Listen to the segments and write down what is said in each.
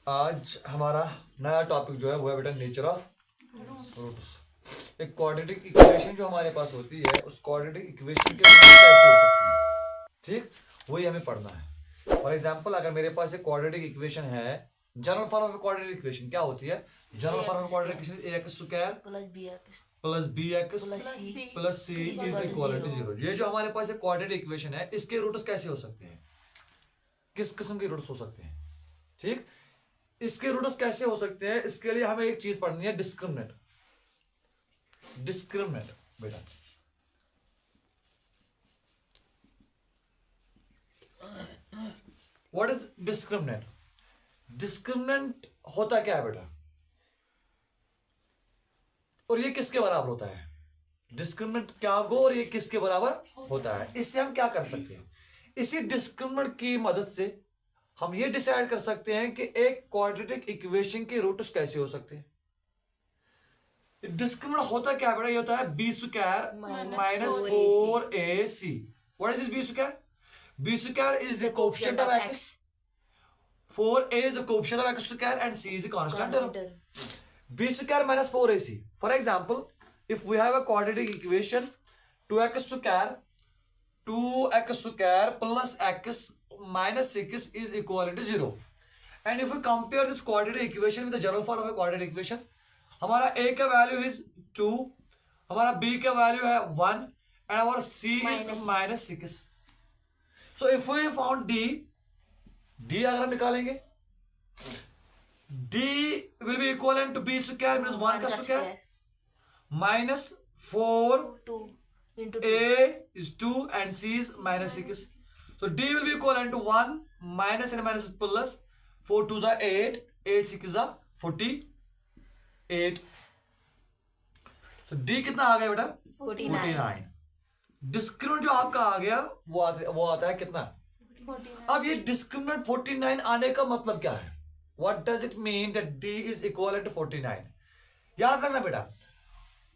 आज हमारा नया टॉपिक जो है वो है बेटा नेचर ऑफ रूट्स। एक क्वाड्रेटिक इक्वेशन जो हमारे पास होती है उस क्वाड्रेटिक इक्वेशन के रूट्स कैसे हो सकते हैं, ठीक, वही हमें पढ़ना है। फॉर एग्जांपल अगर मेरे पास एक क्वाड्रेटिक इक्वेशन है, general form of quadratic equation क्या होती है? General form of quadratic equation ax square plus bx plus c is equal to 0। ये जो हमारे पास एक क्वाड्रेटिक इक्वेशन है इसके रूट्स कैसे हो सकते हैं, किस किस्म के रूट्स हो सकते हैं, ठीक, इसके रूट्स कैसे हो सकते हैं, इसके लिए हमें एक चीज पढ़नी है, डिस्क्रिमिनेंट। डिस्क्रिमिनेंट बेटा व्हाट इज डिस्क्रिमिनेंट? डिस्क्रिमिनेंट होता क्या है बेटा, और ये किसके बराबर होता है? डिस्क्रिमिनेंट क्या होगा और ये किसके बराबर होता है? इससे हम क्या कर सकते हैं? इसी डिस्क्रिमिनेंट की मदद से हम ये डिसाइड कर सकते हैं कि एक क्वाड्रेटिक इक्वेशन के रूट्स कैसे हो सकते हैं। डिस्क्रिमिनेंट होता क्या बेटा? ये होता है B square minus 4ac। What is this B square? B square is the coefficient of x, 4a is the coefficient of x square and c is the constant term. b square minus 4ac. For example, if we have a quadratic equation 2x square plus x minus 6 is equal to 0. And if we compare this quadratic equation with the general form of a quadratic equation, हमारा a का value is 2, हमारा b का value है 1 and our c is minus 6. So if we found d अगर हम निकालेंगे, d will be equivalent to b square minus 1 का square minus 4 a is 2 and c is minus 6. So d will be equivalent to 1 minus and minus plus 4 2 is 8, 8 6 is 48. So d कितना आ गया बेटा? 49. Discriminant जो आपका आ गया वो आता है कितना? 49. अब ये डिस्क्रिमिनेंट 49 आने का मतलब क्या है? What does it mean that d is equivalent to 49? याद रखना बेटा,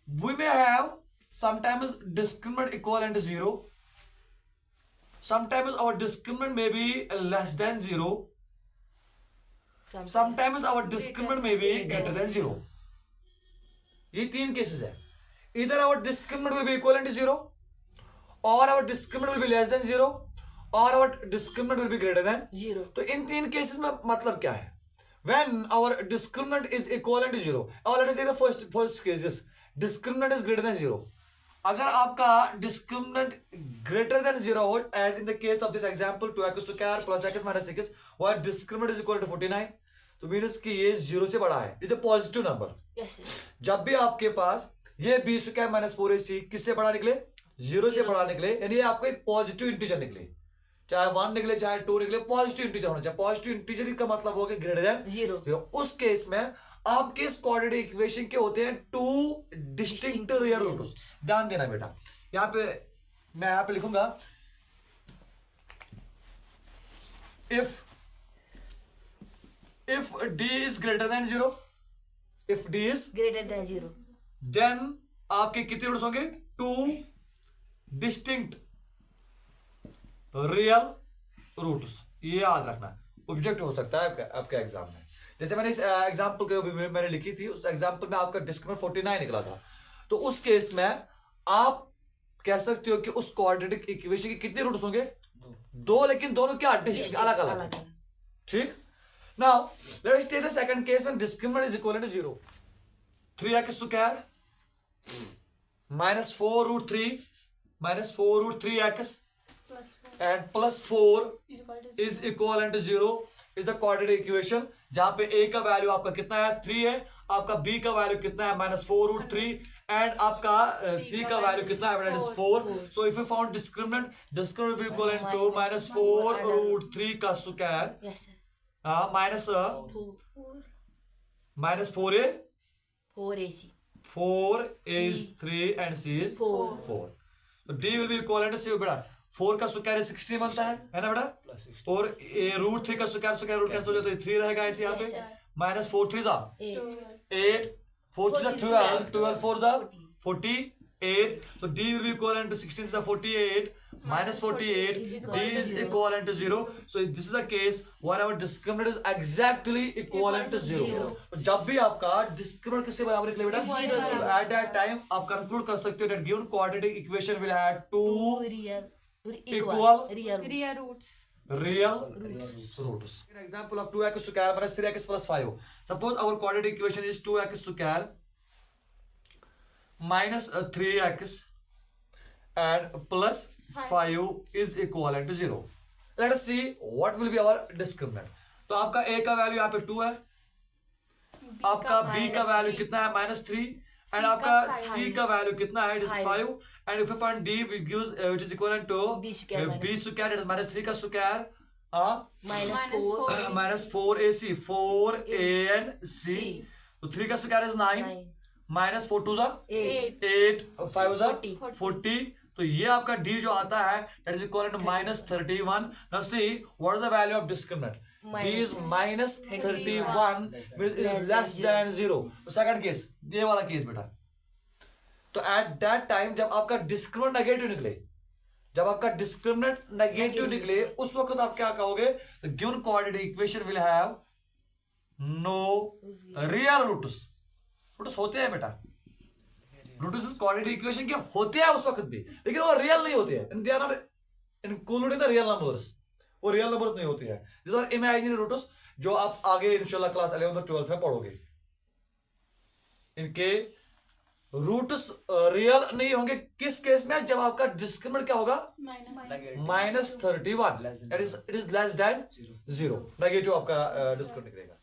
we may have sometimes discriminant equivalent to 0, sometimes our discriminant may be less than 0, sometimes our discriminant may be greater than 0. ये तीन केसेस है, either our discriminant will be equivalent to 0 or our discriminant will be less than 0 or our discriminant will be greater than 0. तो इन तीन cases में मतलब क्या है? When our discriminant is equivalent to 0, or let us take the first cases, discriminant is greater than 0. अगर आपका discriminant greater than 0 हो, as in the case of this example 2x square plus x minus 6, where discriminant is equal to 49, तो means कि ये 0 से बड़ा है, it's a positive number. जब भी आपके पास ये b स्क्वायर माइनस 4ac किससे बड़ा निकले? 0 से बड़ा निकले, यानी आपको एक पॉजिटिव इंटीजर निकले, चाहे 1 निकले चाहे 2 निकले, पॉजिटिव इंटीजर होना चाहिए। पॉजिटिव इंटीजर का मतलब होगा ग्रेटर देन 0। उस केस में आपके इस क्वाड्रेटिक इक्वेशन के होते हैं टू डिस्टिंक्ट रियल रूट्स। ध्यान देना बेटा, यहां पे मैं यहां पे लिखूंगा if d is greater than 0, if d is greater than 0, then आपके कितने रूट्स होंगे? Two distinct real roots. ये याद रखना, ऑब्जेक्ट हो सकता है आपके एग्जाम में। जैसे मैंने इस एग्जाम्पल के मैंने लिखी थी, उस एग्जाम्पल में आपका डिस्क्रिमिनेंट 49 निकला था, तो उस केस में आप कह सकते हो कि उस क्वाड्रेटिक इक्वेशन के कितने रूट्स होंगे? दो, लेकिन दोनों क्या डिस्टिंक्ट, अलग अलग, ठीक। Now let us take the second case when discriminant is equal to 0, 3x square minus 4 root 3 minus 4 root 3x and plus 4 is equivalent to 0 is the quadratic equation, जहां पे a का वैल्यू आपका कितना है? 3 है, आपका b का value कितना है? माइनस 4 रूट 3, एंड आपका c का वैल्यू कितना है? That is 4. So if you found discriminant will be equivalent to minus 4 root 3 का square minus 4a 4 is 3 and c is 4. So d will be equivalent to c बेटा 4 का square 16 बनता है ना बेटा, और रूट 3 का स्क्वायर रूट कैंसिल हो जाता है, 3 रहेगा ऐसे यहाँ पे, minus 4 3 8 4 3 12 12 4 48 8. So D will be equivalent to 16 is 48 minus 48. D is equivalent to 0. So this is the case where our discriminant is exactly equivalent to 0. तो जब भी आपका discriminant किससे बराबर निकले बेटा? 0. So at that time आप conclude कर सकते हो that given quadratic equation will have two equal real roots. Real roots. An example of 2x square minus 3x plus 5. Suppose our quadratic equation is 2x square minus 3x and plus 5 is equivalent to 0. Let us see what will be our discriminant. तो आपका a का value यहाँ पे 2 है, आपका b का value कितना है -3 and आपका c का वैल्यू कितना है, it is 5 and if you find d which gives which is equivalent to b square, it is -3 का square minus 4ac 4a and c. तो 3 का square is 9 minus 4 2 8 5 40. तो ये आपका d जो आता है that is equivalent to -31. Now see what is the value of discriminant. D is -31 which is less than 0. Second case, ये वाला केस बेटा. तो एट दैट टाइम जब आपका डिस्क्रिमिनेंट नेगेटिव निकले, जब आपका डिस्क्रिमिनेंट नेगेटिव निकले उस वक्त आप क्या कहोगे? The given quadratic equation will have no real roots. Roots होते हैं बेटा, रूट्स इज क्वाड्रेटिक इक्वेशन के होते हैं उस वक्त भी, लेकिन वो रियल नहीं होते हैं. They are not included the real numbers. वो रियल नंबर्स नहीं होते हैं. दिस आर इमेजिनरी रूट्स जो आप आगे इंशाल्लाह क्लास 11 और 12 में पढ़ोगे. इनके रूट्स रियल नहीं होंगे किस केस में? जब आपका डिस्क्रिमिनेंट क्या होगा? -31. It is less than 0. Negative आपका डिस्क्रिमिनेंट निकलेगा.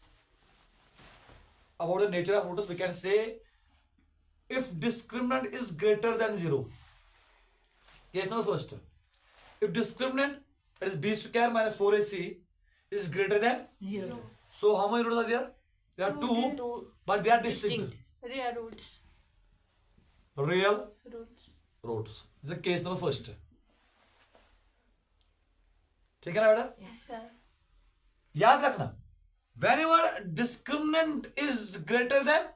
About the nature of roots we can say if discriminant is greater than 0. Case number first, if discriminant, that is b square minus 4ac is greater than 0. So how many roots are there? There are two, but they are distinct. Real roots. Real roots. This is the case number first. ठीक है ना बेटा? Yes sir. याद रखना, whenever discriminant is greater than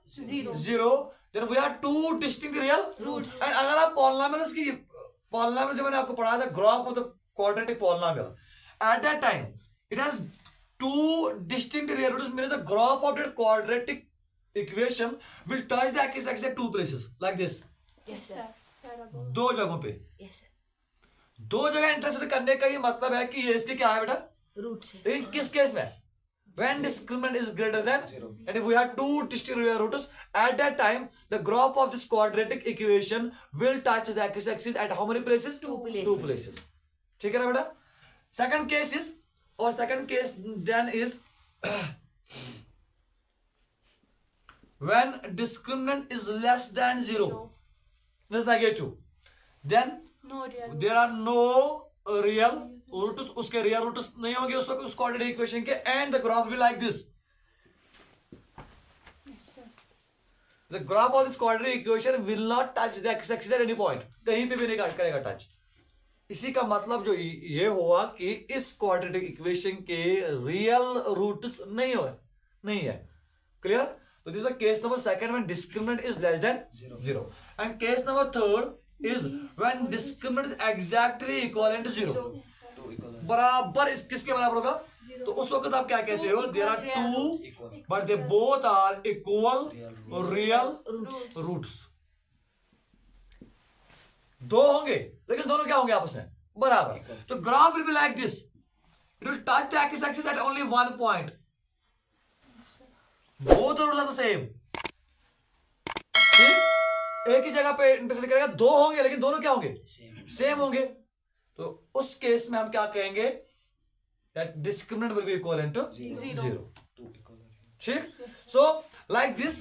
0, then we have two distinct real roots. And अगर आप polynomials की polynomial जो मैंने आपको पढ़ाया था graph of the quadratic polynomial, at that time it has two distinct real roots, means the graph of that quadratic equation will touch the axis at two places like this. Yes sir. दो जगहों पे. Yes sir. दो जगह intersect करने का ये मतलब है कि ये इसके क्या है बेटा? Roots. लेकिन किस केस में? When discriminant is greater than 0, and if we have two distinct real roots, at that time the graph of this quadratic equation will touch the x-axis at how many places? Two places. ठीक है ना बेटा? Second case is, or second case then is when discriminant is less than 0, is negative, then No real. there are no real roots. उसके real roots नहीं होंगे उस वक्त उस क्वाड्रेटिक इक्वेशन के, and the graph will like this. Yes sir. The graph of this quadratic equation will not touch the x axis at any point. कहीं पे भी नहीं करेगा टच. इसी का मतलब जो ये हुआ कि इस क्वाड्रेटिक इक्वेशन के रियल रूट्स नहीं है. क्लियर? तो this is case number second when discriminant is less than 0. And case number third is when discriminant is exactly equivalent to 0. बराबर इस किसके बराबर होगा? तो उस वक्त आप क्या कहते हो? There are two but they both are equal real roots. दो होंगे लेकिन दोनों क्या होंगे आपस में? बराबर. तो graph will be like this. It will touch the x axis at only one point. Both roots are the same. एक ही जगह पे इंटरसेक्ट करेगा. दो होंगे लेकिन दोनों क्या होंगे? सेम होंगे. तो उस केस में हम क्या कहेंगे? that discriminant will be equivalent to 0. ठीक? So like this,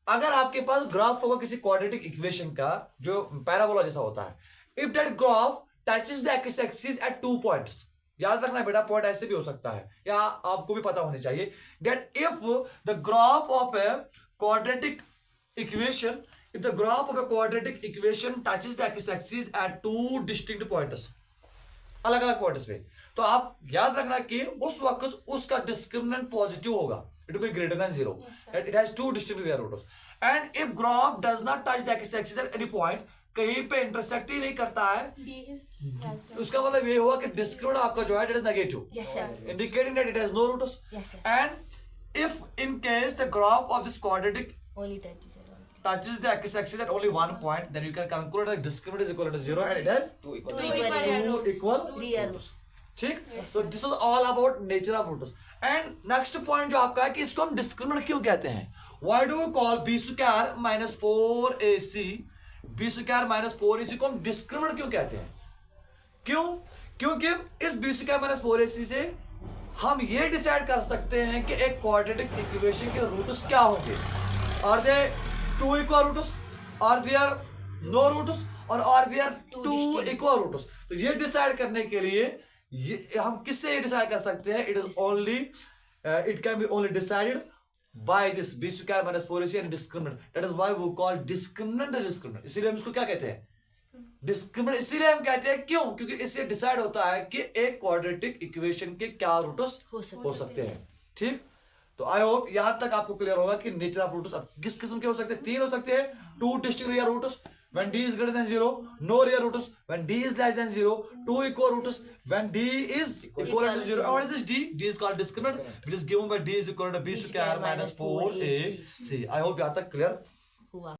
अगर आपके पास ग्राफ होगा किसी क्वाड्रेटिक इक्वेशन का जो पैराबोला जैसा होता है, if that graph touches the x-axis at 2 points, याद रखना बेटा, पॉइंट ऐसे भी हो सकता है या आपको भी पता होनी चाहिए that if the graph of a quadratic equation, if the graph of a quadratic equation touches the x-axis at 2 distinct points, अलग अलग पॉइंट्स पे, तो आप याद रखना कि उस वक्त उसका डिस्क्रिमिनेंट पॉजिटिव होगा. It will be greater than 0. It has two distinct real roots. And if graph does not touch the x axis at any point, कहीं पे इंटरसेक्ट ही नहीं करता है, D is less than. उसका मतलब ये हुआ कि डिस्क्रिमिनेंट आपका जो है it is negative, Yes, sir. indicating that it has no roots. Yes, sir. And if in case the graph of this quadratic Only touches it. Only. touches the x-axis at only one point, then you can conclude that discriminant is equal to 0 and it has Two equal. Two equal equal real two roots. equal Real. roots. ठीक, so this was all about nature of roots. And next point जो आपका है कि इसको हम discriminant क्यों कहते हैं? Why do we call b square minus 4ac b square minus 4ac को हम discriminant क्यों कहते हैं? क्यों? क्योंकि इस b square minus 4ac से हम ये डिसाइड कर सकते हैं कि एक क्वाड्रेटिक इक्वेशन के रूट्स क्या होंगे. Are they two equal roots, are they are no roots, और are they are two equal roots. तो ये डिसाइड करने के लिए ये हम किससे ये डिसाइड कर सकते हैं? It is only it can be only decided by this b square minus 4ac and discriminant. That is why we call discriminant the discriminant. इसीलिए हम इसको क्या कहते हैं? डिस्क्रिमिनेंट. इसीलिए हम कहते हैं, क्यों? क्योंकि इससे डिसाइड होता है कि एक क्वाड्रेटिक इक्वेशन के क्या रूट्स हो सकते हैं. ठीक, तो आई होप यहां तक आपको क्लियर होगा कि नेचर ऑफ रूट्स अब किस किस्म के हो सकते हैं. 3 हो सकते हैं. 2 distinct real roots when d is greater than 0, no real roots when d is less than 0, 2 equal roots when d is equal to 0. What is this d? D is called discriminant. It is given by d is equal to b square minus 4ac. I hope यहां तक clear हुआ.